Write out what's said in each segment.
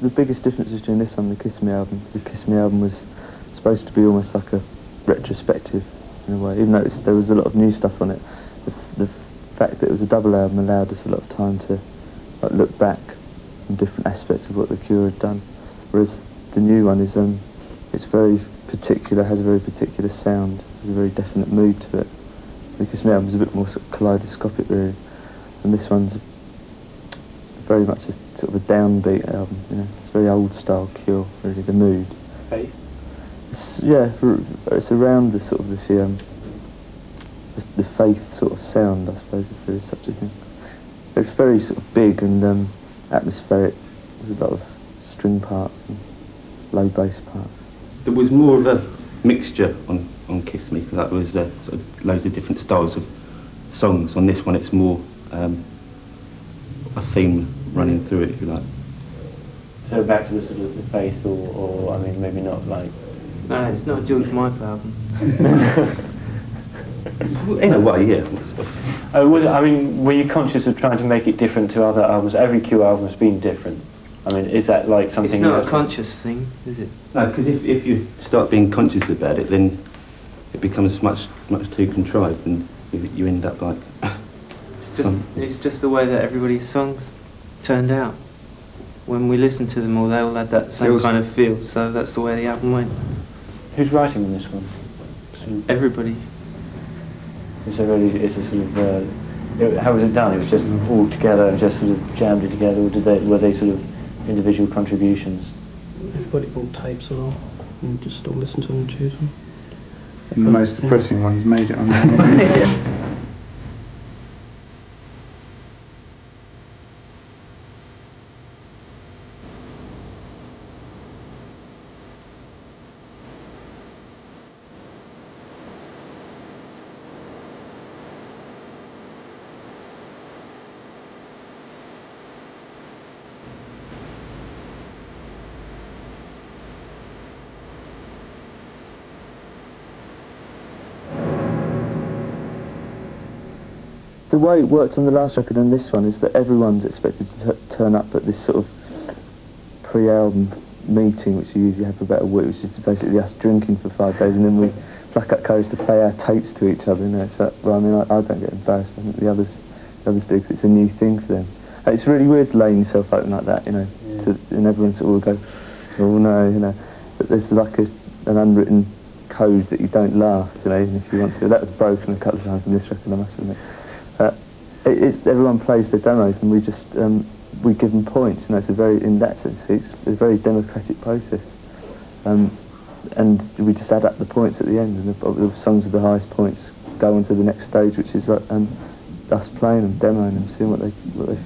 the biggest difference between this one and the Kiss Me album. The Kiss Me album was supposed to be almost like a retrospective in a way, even though there was a lot of new stuff on it. The fact that it was a double album allowed us a lot of time to like, look back on different aspects of what The Cure had done, whereas the new one is it's very particular, has a very particular sound, has a very definite mood to it. The Kiss Me album is a bit more sort of kaleidoscopic really, and this one's very much a sort of a downbeat album, you know. It's very old style Cure, really, the mood. Faith? It's around the sort of the Faith sort of sound, I suppose, if there is such a thing. It's very sort of big and atmospheric. There's a lot of string parts and low bass parts. There was more of a mixture on Kiss Me, because that was sort of loads of different styles of songs. On this one it's more a theme running through it, if you like. So back to the sort of the Faith, or I mean, maybe not like... No, it's not a George Michael album. In a way, yeah. I mean, were you conscious of trying to make it different to other albums? Every Cure album has been different. I mean, is that like something... It's not a conscious thing, is it? No, because if you start being conscious about it, then it becomes much too contrived, and you end up like... It's just the way that everybody's songs turned out. When we listened to them all, they all had that same kind of feel, so that's the way the album went. Who's writing on this one? Everybody. It's a sort of... how was it done? It was just all together and just sort of jammed it together, or were they sort of individual contributions? Everybody brought tapes along and just all listen to them and choose them. And the most depressing ones made it on that. Yeah. The way it worked on the last record and this one is that everyone's expected to turn up at this sort of pre-album meeting, which you usually have for about a week, which is basically us drinking for 5 days, and then we pluck up courage to play our tapes to each other. You know, so, well, I mean, I don't get embarrassed, but I think the others do, because it's a new thing for them. And it's really weird laying yourself open like that, you know, and everyone sort of go, oh no, you know, but there's like an unwritten code that you don't laugh, you know, even if you want to. That was broken a couple of times in this record, I must admit. Everyone plays their demos, and we just we give them points. You know, it's a very, in that sense, it's a very democratic process, and we just add up the points at the end, and the songs with the highest points go on to the next stage, which is us playing them, demoing them, seeing what they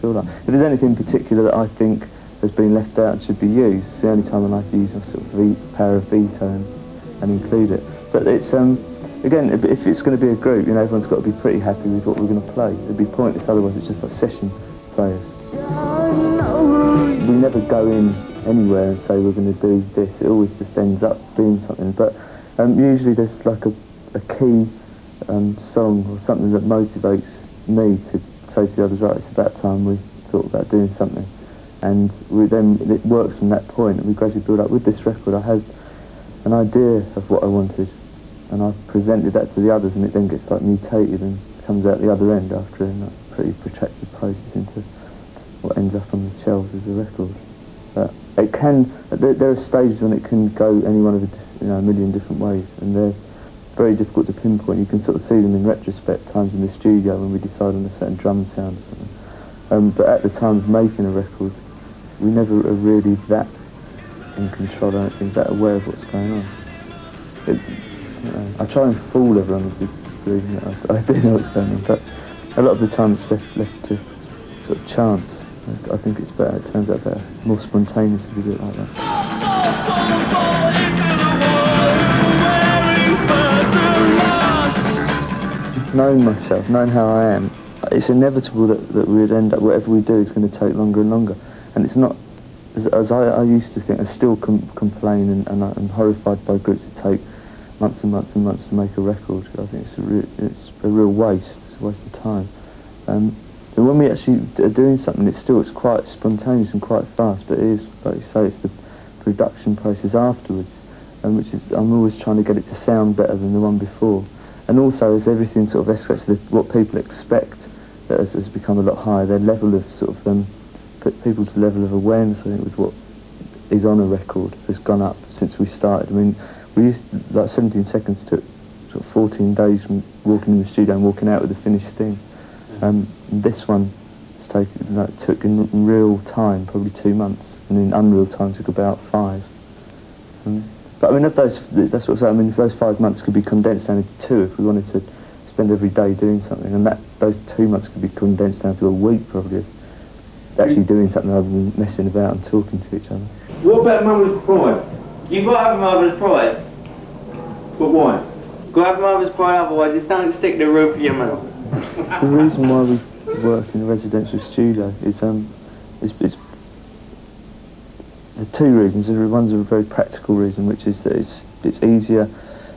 feel like. If there's anything particular that I think has been left out and should be used, it's the only time I like to use my sort of power of veto and include it. But it's again, if it's going to be a group, you know, everyone's got to be pretty happy with what we're going to play. It'd be pointless, otherwise it's just like session players. We never go in anywhere and say we're going to do this. It always just ends up being something. But usually there's like a key song or something that motivates me to say to the others, right, it's about time we thought about doing something. And then it works from that point, and we gradually build up. With this record, I had an idea of what I wanted, and I presented that to the others, and it then gets like mutated and comes out the other end after a pretty protracted process into what ends up on the shelves as a record. It can. There are stages when it can go any one of a million different ways, and they're very difficult to pinpoint. You can sort of see them in retrospect, times in the studio when we decide on a certain drum sound or something. But at the time of making a record, we never are really that in control. I don't think that aware of what's going on. I try and fool everyone into believing that I do know what's going on, but a lot of the time it's left to sort of chance. I think it's better, it turns out better, more spontaneous if you do it like that. Knowing myself, knowing how I am, it's inevitable that we would end up, whatever we do is going to take longer and longer. And it's not, as I used to think, I still complain and I'm horrified by groups that take months and months and months to make a record. I think it's a real waste. It's a waste of time. And when we actually are doing something, it's quite spontaneous and quite fast, but it is, like you say, it's the production process afterwards, which is, I'm always trying to get it to sound better than the one before. And also, as everything sort of escalates to what people expect, that has become a lot higher. Their level of people's level of awareness, I think, with what is on a record has gone up since we started. I mean, we used, like 17 Seconds took sort of 14 days from walking in the studio and walking out with a finished thing. This one took in real time probably 2 months, and in unreal time took about 5. But I mean, that's what I'm saying. I mean, if those 5 months could be condensed down into 2, if we wanted to spend every day doing something, and those 2 months could be condensed down to a week probably, actually doing something other than messing about and talking to each other. What about mother's pride? You've got to have mother's pride. But why? Got to have mother's pride, otherwise it don't stick to the roof of your mouth. The reason why we work in a residential studio is the 2 reasons. One's a very practical reason, which is that it's easier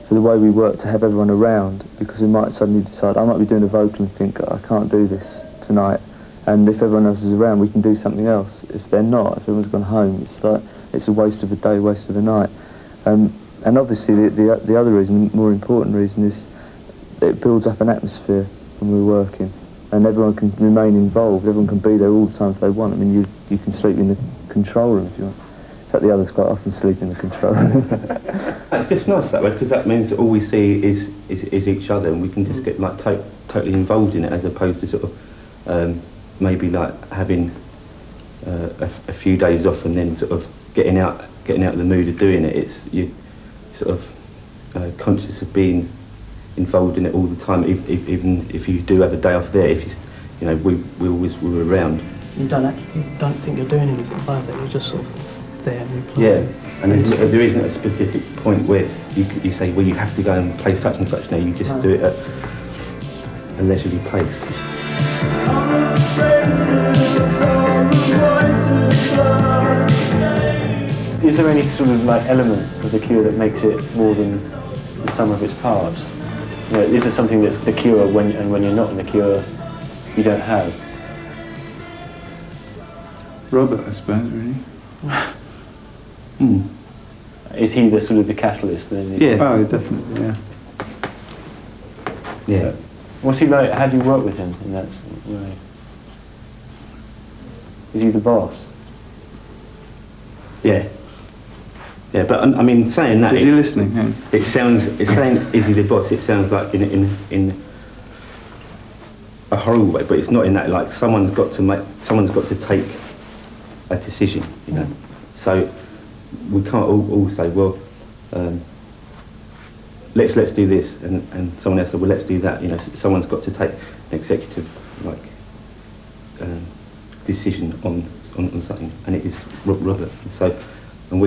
for the way we work to have everyone around, because we might suddenly decide, I might be doing a vocal and think, I can't do this tonight, and if everyone else is around we can do something else. If they're not, if everyone's gone home, it's like it's a waste of a day, waste of a night. And obviously the other reason, the more important reason, is that it builds up an atmosphere when we're working, and everyone can remain involved, everyone can be there all the time if they want. I mean, you can sleep in the control room if you want. In fact, the others quite often sleep in the control room. It's just nice that way, because that means that all we see is each other, and we can just get like totally involved in it, as opposed to sort of maybe like having a few days off and then sort of getting out of the mood of doing it. It's you sort of conscious of being involved in it all the time, even if you do have a day off there. If you know, we're around. You don't think you're doing anything like that. You're just sort of there and you play. Yeah, and there isn't a specific point where you say, well, you have to go and play such and such now. You just do it at a leisurely pace. Is there any sort of like element of The Cure that makes it more than the sum of its parts? You know, is there something that's The Cure when you're not in The Cure you don't have? Robert, I suppose, really. Is he the sort of the catalyst then? Yeah. Oh, definitely, yeah. Yeah. What's he like? How do you work with him in that way? Is he the boss? Yeah. Yeah, but I mean, saying that, Is he listening? Yeah. it's saying, is he the boss? It sounds like in a horrible way, but it's not in that. Like someone's got to take a decision, you know. So we can't all say, well, let's do this, and someone else said, well, let's do that. You know, someone's got to take an executive decision on something, and it is Robert. So, and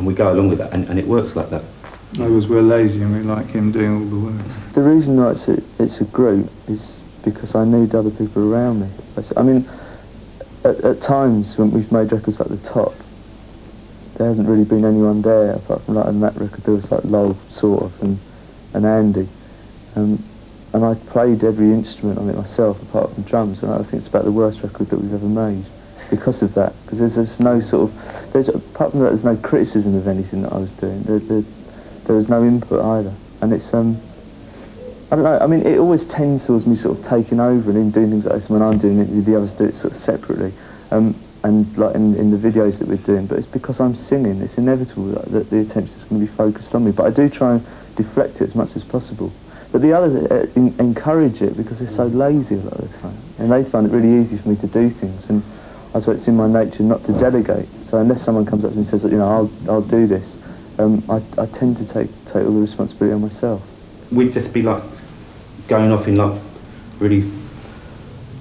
we go along with that, and it works like that. Because we're lazy and we like him doing all the work. The reason why it's a group is because I need other people around me. I mean, at times when we've made records like The Top, there hasn't really been anyone there apart from like on that record there was like Lowell sort of and Andy, and I played every instrument on it myself apart from drums, and I think it's about the worst record that we've ever made because of that, because there's no sort of, apart from that there's no criticism of anything that I was doing. There was no input either, and it's I don't know, I mean it always tends towards me sort of taking over and doing things like this when I'm doing it, the others do it sort of separately, and like in the videos that we're doing, but it's because I'm singing, it's inevitable that the attention is going to be focused on me, but I do try and deflect it as much as possible. But the others encourage it because they're so lazy a lot of the time, and they find it really easy for me to do things, and I suppose it's in my nature not to delegate, so unless someone comes up to me and says, you know, I'll do this, I tend to take all the responsibility on myself. We'd just be like going off in like really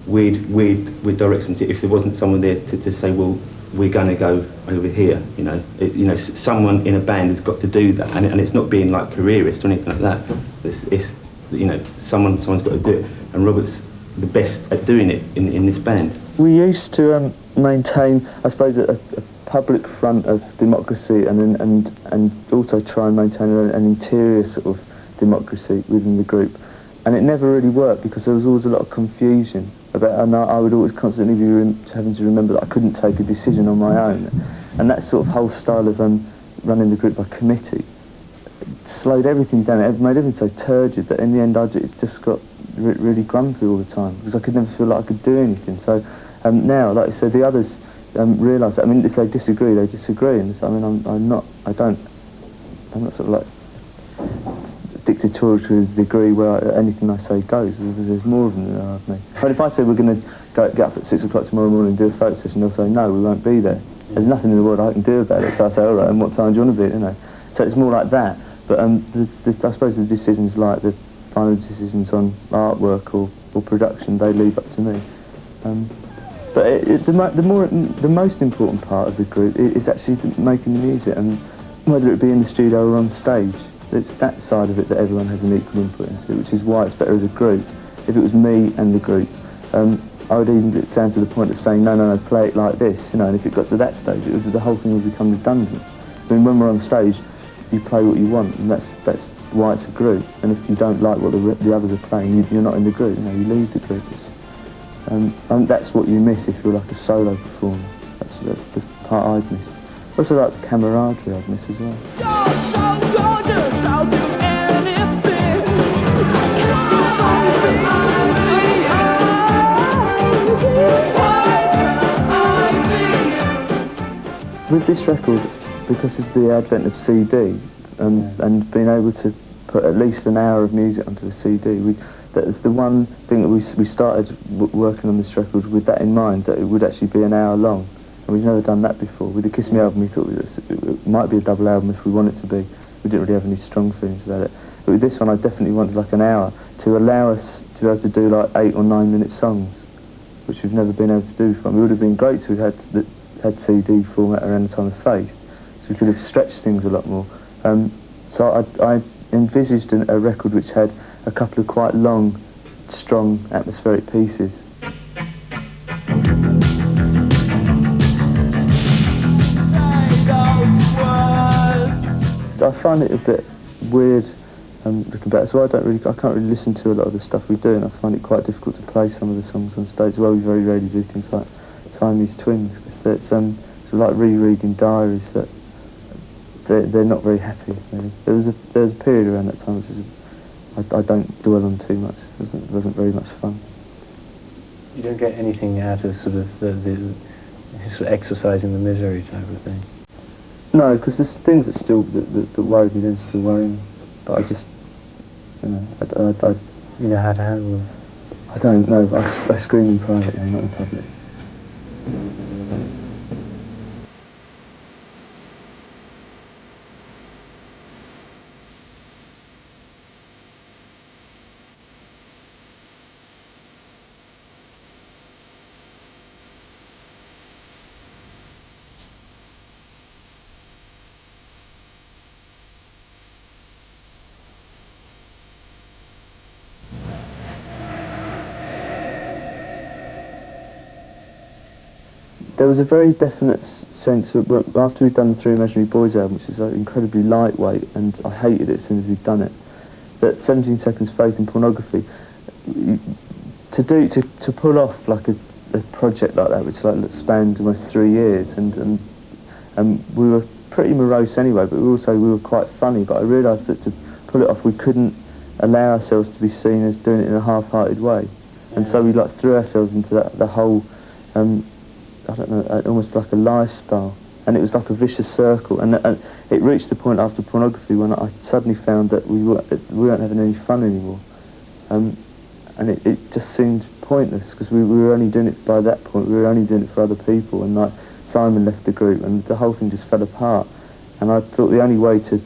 weird directions if there wasn't someone there to say, well, we're going to go over here, you know. Someone in a band has got to do that, and it's not being like careerist or anything like that. It's you know, someone's got to do it, and Robert's the best at doing it in this band. We used to maintain, I suppose, a public front of democracy, and also try and maintain an interior sort of democracy within the group, and it never really worked because there was always a lot of confusion and I would always constantly be having to remember that I couldn't take a decision on my own. And that sort of whole style of running the group by committee slowed everything down. It made everything so turgid that in the end it just got really grumpy all the time because I could never feel like I could do anything. So now, like I said, the others realise that. I mean, if they disagree, they disagree. And so, I mean, I'm not sort of like dictatorial to the degree where anything I say goes. There's more of them than there are of me. But if I say we're going to get up at 6 o'clock tomorrow morning and do a photo session, they'll say no, we won't be there. There's nothing in the world I can do about it. So I say, all right, and what time do you want to be? You know. So it's more like that. But I suppose the decisions, like the final decisions on artwork or production, they leave up to me. But the most important part of the group is actually making the music, and whether it be in the studio or on stage, it's that side of it that everyone has an equal input into, which is why it's better as a group. If it was me and the group, I would even get down to the point of saying, no, play it like this, you know, and if it got to that stage, the whole thing would become redundant. I mean, when we're on stage, you play what you want, and that's why it's a group. And if you don't like what the others are playing, you're not in the group, you know, you leave the group. And that's what you miss if you're like a solo performer. That's the part I'd miss. Also like the camaraderie I'd miss as well. You're so gorgeous, I'll do anything. Kiss you, with this record, because of the advent of CD and being able to put at least an hour of music onto a CD, that was the one thing that we started working on this record with that in mind, that it would actually be an hour long. And we've never done that before. With the Kiss Me album, we thought it might be a double album if we want it to be. We didn't really have any strong feelings about it. But with this one, I definitely wanted like an hour to allow us to be able to do like 8 or 9 minute songs, which we've never been able to do before. It would have been great to have had CD format around the time of Faith, so we could have stretched things a lot more. So I envisaged a record which had a couple of quite long, strong, atmospheric pieces. So I find it a bit weird looking back, so I can't really listen to a lot of the stuff we do, and I find it quite difficult to play some of the songs on stage. Well, we very rarely do things like Siamese Twins, because it's sort of like rereading diaries that they're not very happy. Really. There was a period around that time which I don't dwell on too much. It wasn't very much fun. You don't get anything out of sort of the sort of exercising the misery type of thing. No, because there's things that worry me, then still worry me. But I just, you know, You know how to handle them. I don't know, but I scream in private, I'm not in public. There was a very definite sense of, after we'd done the Three Imaginary Boys album, which is like incredibly lightweight, and I hated it as soon as we'd done it, that 17 Seconds, Faith and Pornography, to pull off like a project like that, which like spanned almost 3 years, and we were pretty morose anyway, but we were quite funny, but I realised that to pull it off we couldn't allow ourselves to be seen as doing it in a half-hearted way. And so we like threw ourselves into the whole, I don't know, almost like a lifestyle, and it was like a vicious circle, and it reached the point after Pornography when I suddenly found that we weren't having any fun anymore, and it just seemed pointless, because we were only doing it by that point, we were only doing it for other people, and like Simon left the group and the whole thing just fell apart, and I thought the only way to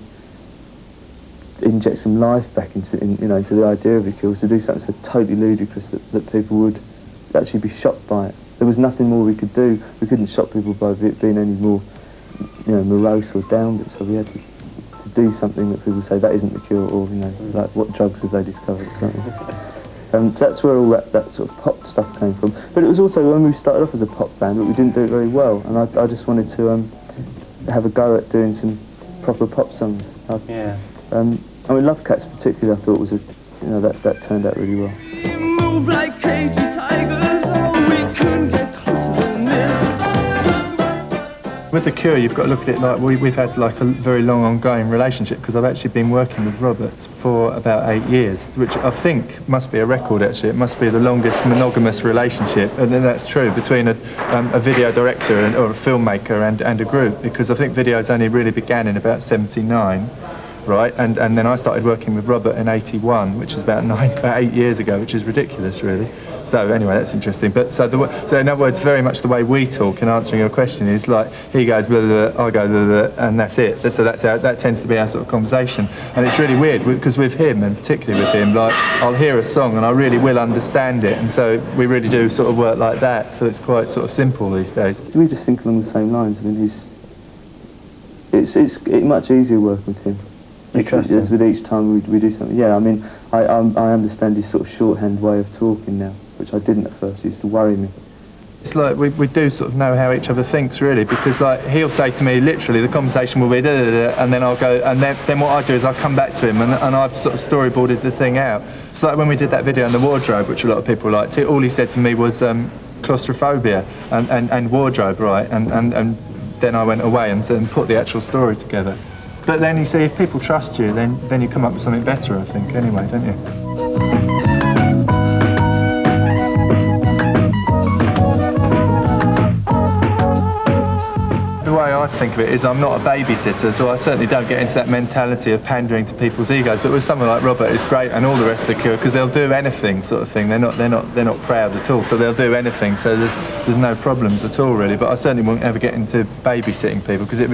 inject some life back into the idea of it was to do something so totally ludicrous that people would actually be shocked by it. There was nothing more we could do. We couldn't shock people by it being any more, morose or downbeat. So we had to do something that people say that isn't the cure, or like what drugs have they discovered or something. So that's where all that sort of pop stuff came from. But it was also when we started off as a pop band, but we didn't do it very well, and I just wanted to have a go at doing some proper pop songs. I mean, Love Cats particularly, I thought was that turned out really well. Move like cagey tigers. With The Cure, you've got to look at it like we've had like a very long ongoing relationship, because I've actually been working with Robert for about 8 years, which I think must be a record actually. It must be the longest monogamous relationship, and then that's true, between a video director or a filmmaker and a group, because I think videos only really began in about 79. Right, and then I started working with Robert in 81, which is about 8 years ago, which is ridiculous, really. So anyway, that's interesting. But so in other words, very much the way we talk in answering your question is like, he goes blah, blah, blah, I go blah, blah, and that's it. So that tends to be our sort of conversation. And it's really weird because with him, and particularly with him, like I'll hear a song and I really will understand it, and so we really do sort of work like that. So it's quite sort of simple these days. We just think along the same lines. I mean, it's much easier working with him. As with each time we do something. Yeah, I mean, I understand his sort of shorthand way of talking now, which I didn't at first. It used to worry me. It's like we do sort of know how each other thinks, really, because like he'll say to me, literally, the conversation will be da, da, da, and then I'll go, and then what I do is I come back to him and I've sort of storyboarded the thing out. It's like when we did that video on the wardrobe, which a lot of people liked, all he said to me was claustrophobia and wardrobe, right, and then I went away and put the actual story together. But then you see, if people trust you, then you come up with something better, I think, anyway, don't you? The way I think of it is I'm not a babysitter, so I certainly don't get into that mentality of pandering to people's egos. But with someone like Robert, it's great, and all the rest of The Cure, because they'll do anything, sort of thing. They're not proud at all, so they'll do anything. So there's no problems at all, really. But I certainly won't ever get into babysitting people, because I'd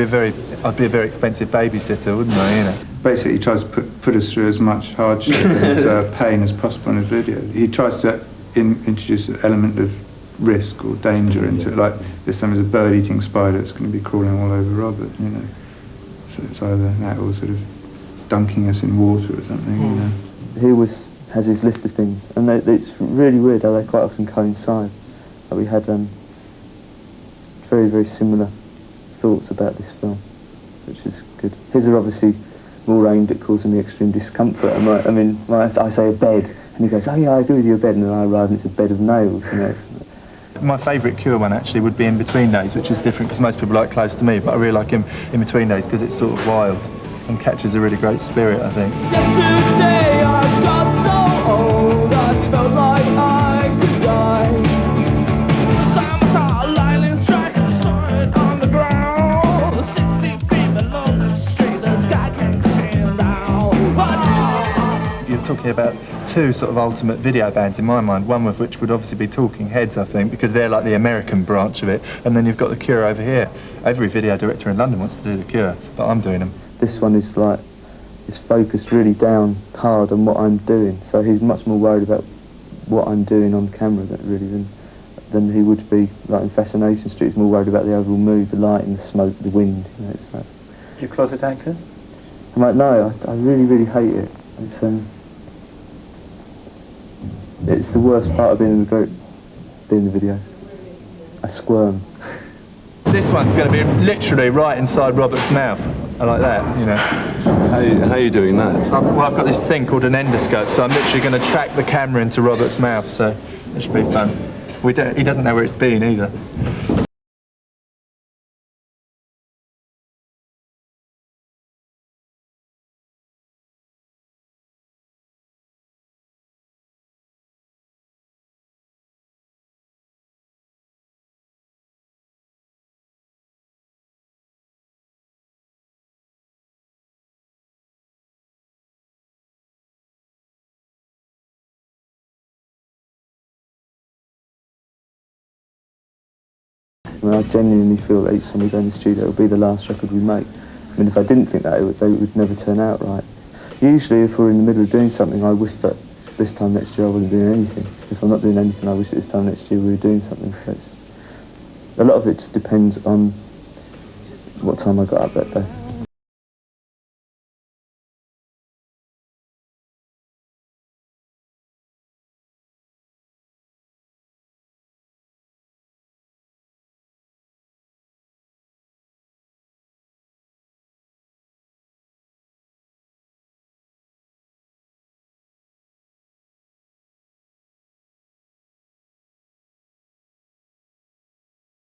be a very expensive babysitter, wouldn't I? You know. Basically, he tries to put us through as much hardship and pain as possible in his video. He tries to introduce an element of risk or danger into it. Like this time, there's a bird-eating spider that's going to be crawling all over Robert. You know, so it's either that or sort of dunking us in water or something. You know. He has his list of things, and it's really weird how they quite often coincide. Like we had very, very similar thoughts about this film, which is good. His are obviously more aimed at causing me extreme discomfort. And I say a bed, and he goes, "Oh yeah, I agree with you, a bed," and then I arrive and it's a bed of nails. You know. My favourite Cure one actually would be In Between Days, which is different because most people like Close to Me, but I really like In Between Days because it's sort of wild and catches a really great spirit, I think. Yesterday I got so old I felt like I could die. Some saw lightning strike and saw it on the ground. 60 feet below the street, the sky came crashing down. You're talking about two sort of ultimate video bands in my mind, one of which would obviously be Talking Heads, I think, because they're like the American branch of it, and then you've got The Cure over here. Every video director in London wants to do The Cure, but I'm doing them. This one is like, it's focused really down hard on what I'm doing, so he's much more worried about what I'm doing on camera than he would be like in Fascination Street. He's more worried about the overall mood, the lighting, the smoke, the wind. You know, it's like, You a closet actor? I'm like, no, I really, really hate it. It's the worst part of being in the group, doing the videos. I squirm. This one's going to be literally right inside Robert's mouth. I like that, you know. How are you doing that? Well, I've got this thing called an endoscope, so I'm literally going to track the camera into Robert's mouth, so it should be fun. He doesn't know where it's been either. I mean, I genuinely feel that each time we go in the studio, it'll be the last record we make. I mean, if I didn't think that, they would never turn out right. Usually, if we're in the middle of doing something, I wish that this time next year I wasn't doing anything. If I'm not doing anything, I wish that this time next year we were doing something. So a lot of it just depends on what time I got up that day.